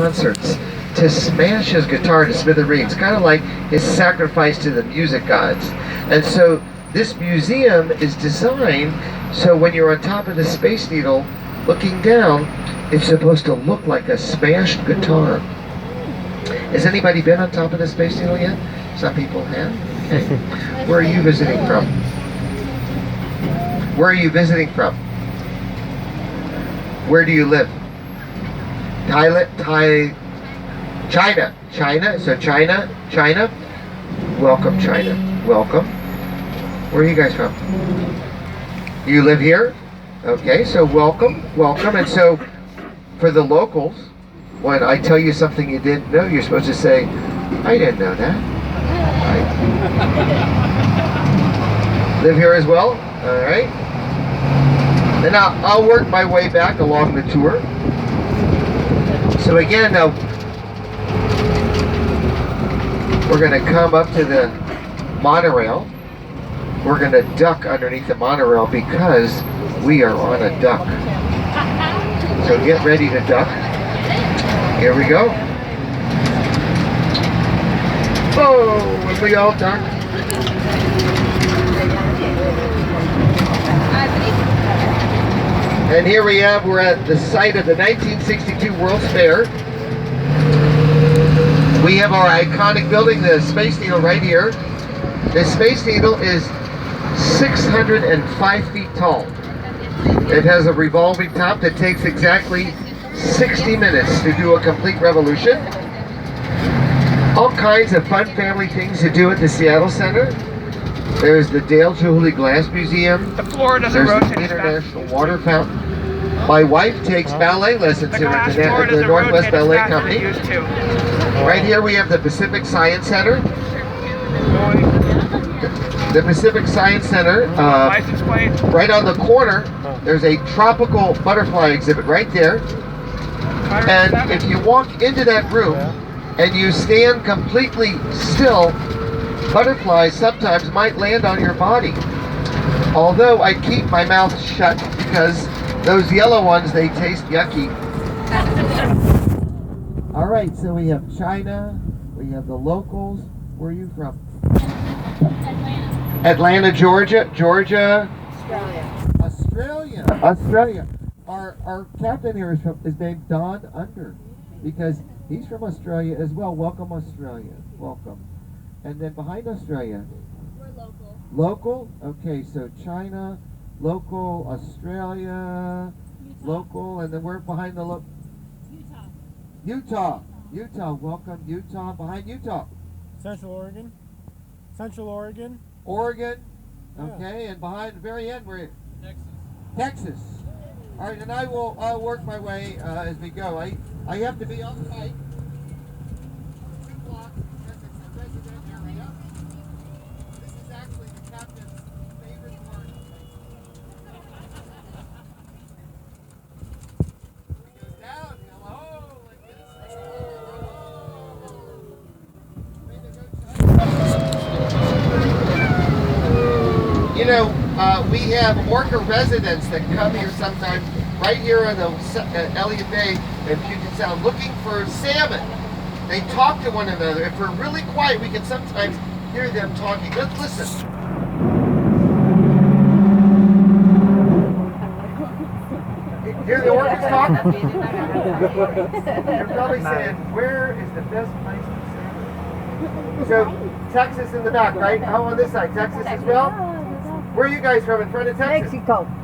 concerts to smash his guitar to smithereens, kind of like his sacrifice to the music gods. And so this museum is designed so when you're on top of the Space Needle looking down, it's supposed to look like a smashed guitar. Has anybody been on top of the Space Needle yet? Some people have. Okay. Where are you visiting from? Where are you visiting from? Where do you live? China. China. So China. Welcome, China. Welcome. Where are you guys from? You live here? Okay, so welcome. And so for the locals, when I tell you something you didn't know, you're supposed to say, I didn't know that. I live here as well? All right. Then I'll work my way back along the tour. So again, now we're going to come up to the monorail. We're going to duck underneath the monorail because we are on a duck. So get ready to duck. Here we go. Oh, and we all duck. And here we're at the site of the 1962 World's Fair. We have our iconic building, the Space Needle, right here. The Space Needle is 605 feet tall. It has a revolving top that takes exactly 60 minutes to do a complete revolution. All kinds of fun family things to do at the Seattle Center. There's the Dale Chihuly Glass Museum. The floor doesn't There's rotate. the International Water Fountain. My wife takes ballet lessons here at the Northwest Ballet Company. Right here we have the Pacific Science Center. The Pacific Science Center, right on the corner, there's a tropical butterfly exhibit right there. And if you walk into that room and you stand completely still, butterflies sometimes might land on your body. Although I keep my mouth shut because those yellow ones, they taste yucky. All right, so we have China, we have the locals. Where are you from? Atlanta, Georgia. Australia. Our captain here is named Don Under because he's from Australia as well. Welcome, Australia. Welcome. And then behind Australia? We're local. Local? Okay, so China, local, Australia, Utah. local, and then we're behind the Utah. Welcome, Utah. Behind Utah? Central Oregon. Oregon. Okay, and behind the very end we're Texas. All right, and I'll work my way as we go. I have to be on site. 2 blocks because it's a resident area. This is actually the captain's favorite part. It goes downhill. Oh, like this. Way to go, China. You know, we have Orca residents that come here sometimes, right here on the Elliott Bay and Puget Sound, looking for salmon. They talk to one another. If we're really quiet, we can sometimes hear them talking. Let's listen. Hear the orcas talk? They're probably saying, where is the best place for salmon? So, Texas in the back, right? How on this side? Texas as well? Where are you guys from? In front of Texas?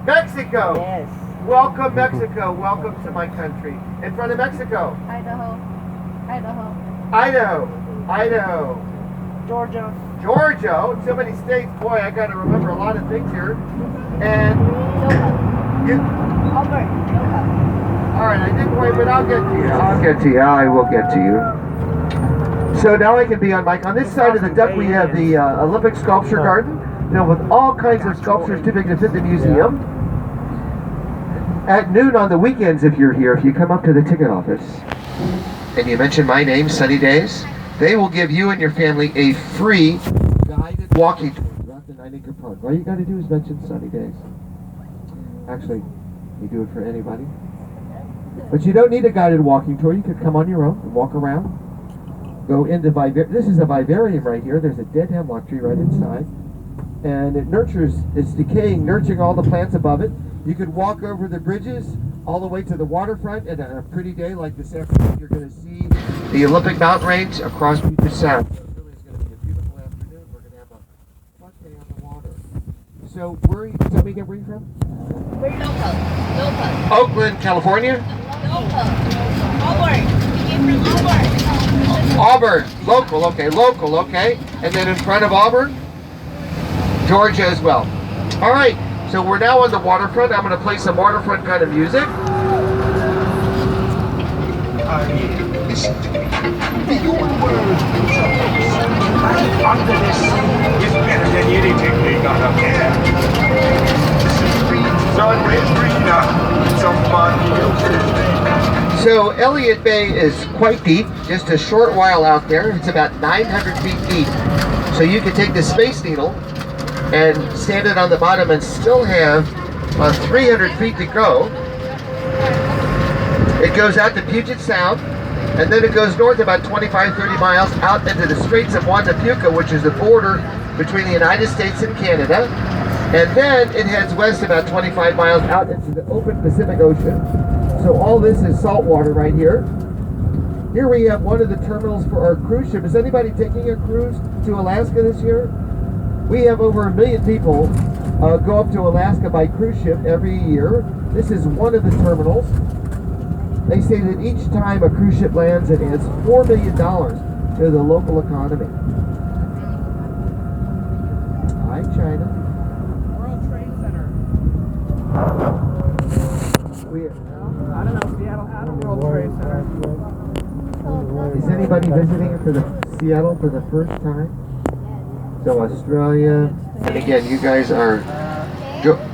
Mexico. Yes. Welcome, Mexico. Welcome to my country. In front of Mexico? Idaho. Georgia. Oh, so many states. Boy, I got to remember a lot of things here. And you. All right, I didn't quite, but I'll get to you. I will get to you. So now I can be on mic. On this side of the duck, we have the Olympic Sculpture Garden, filled with all kinds of sculptures too big to fit the museum. At noon on the weekends, if you're here, if you come up to the ticket office and you mention my name, Sunny Days, they will give you and your family a free guided walking tour throughout the 9-acre park. All you got to do is mention Sunny Days. Actually, you do it for anybody. But you don't need a guided walking tour. You could come on your own and walk around. Go into this is a vivarium right here. There's a dead hemlock tree right inside. And it nurtures, it's decaying, nurturing all the plants above it. You could walk over the bridges all the way to the waterfront, and on a pretty day like this afternoon, you're going to see the Olympic mountain range across Puget Sound. So it really is going to be a beautiful afternoon. We're going to have a fun day on the water. So where are you, tell me again where you're from? We're local. Oakland, California? Local. Auburn. We came from Auburn. Auburn, local, okay. And then in front of Auburn? Georgia as well. All right, so we're now on the waterfront. I'm going to play some waterfront kind of music. The human world life under the sea is better than anything we got up there. Sun rays greener, some fun music. So Elliott Bay is quite deep, just a short while out there. It's about 900 feet deep. So you can take the Space Needle and stand it on the bottom and still have 300 feet to go. It goes out to Puget Sound, and then it goes north about 25-30 miles out into the Straits of Juan de Fuca, which is the border between the United States and Canada. And then it heads west about 25 miles out into the open Pacific Ocean. So all this is salt water right here. Here we have one of the terminals for our cruise ship. Is anybody taking a cruise to Alaska this year? We have over 1 million people go up to Alaska by cruise ship every year. This is one of the terminals. They say that each time a cruise ship lands, it adds $4 million to the local economy. Hi, China. World Trade Center. I don't know. Seattle had a World Trade Center. Is anybody visiting for Seattle for the first time? So Australia, and again, you guys are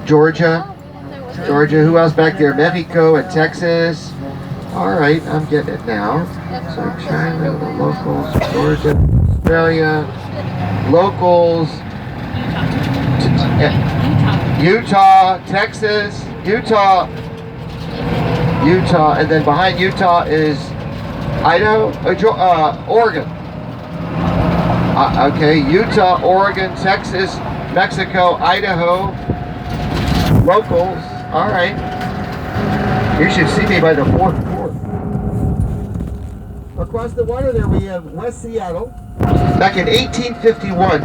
Georgia. Who else back there? Mexico and Texas. All right, I'm getting it now. So China, the locals, Georgia, Australia, locals, Utah, Texas, Utah, and then behind Utah is Idaho, Oregon. Okay, Utah, Oregon, Texas, Mexico, Idaho, locals. All right. You should see me by the fourth floor. Across the water there we have West Seattle. Back in 1851,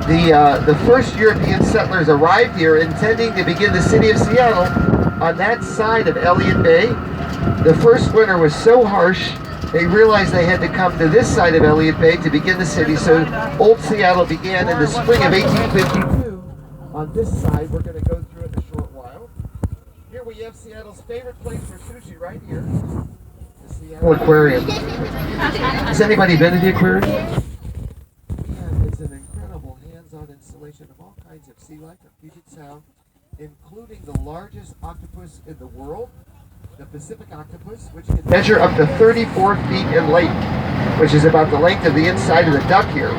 the first European settlers arrived here intending to begin the city of Seattle on that side of Elliott Bay. The first winter was so harsh, they realized they had to come to this side of Elliott Bay to begin the city, so Old Seattle began in the spring of 1852. On this side, we're going to go through it in a short while. Here we have Seattle's favorite place for sushi right here, the Seattle Aquarium. Has anybody been to the aquarium? Yeah, it's an incredible hands-on installation of all kinds of sea life at Puget Sound, including the largest octopus in the world, the Pacific octopus, which can measure up to 34 feet in length, which is about the length of the inside of the duck here.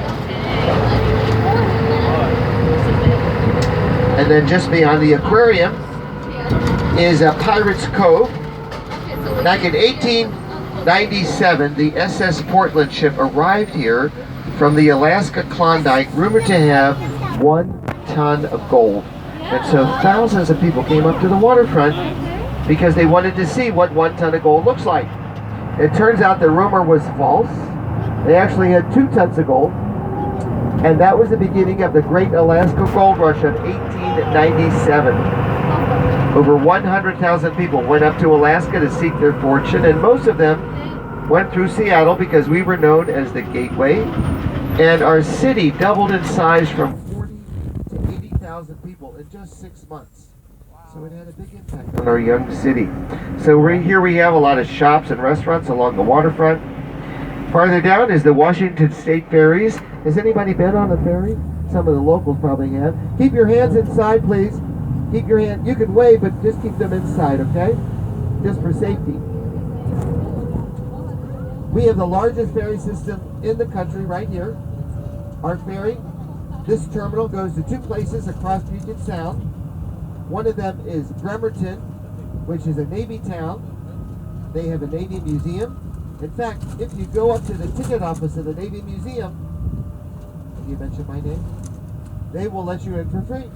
And then just beyond the aquarium is Pirates Cove. Back in 1897, the SS Portland ship arrived here from the Alaska Klondike, rumored to have 1 ton of gold. And so thousands of people came up to the waterfront because they wanted to see what 1 ton of gold looks like. It turns out the rumor was false. They actually had 2 tons of gold. And that was the beginning of the Great Alaska Gold Rush of 1897. Over 100,000 people went up to Alaska to seek their fortune, and most of them went through Seattle because we were known as the Gateway. And our city doubled in size from 40 to 80,000 people in just 6 months. So it had a big impact on our young city. So here we have a lot of shops and restaurants along the waterfront. Farther down is the Washington State Ferries. Has anybody been on the ferry? Some of the locals probably have. Keep your hands inside, please. Keep your hand. You can wave, but just keep them inside, okay? Just for safety. We have the largest ferry system in the country right here. Our ferry, this terminal goes to 2 places across Puget Sound. One of them is Bremerton, which is a Navy town. They have a Navy museum. In fact, if you go up to the ticket office of the Navy Museum, and you mention my name, they will let you in for free.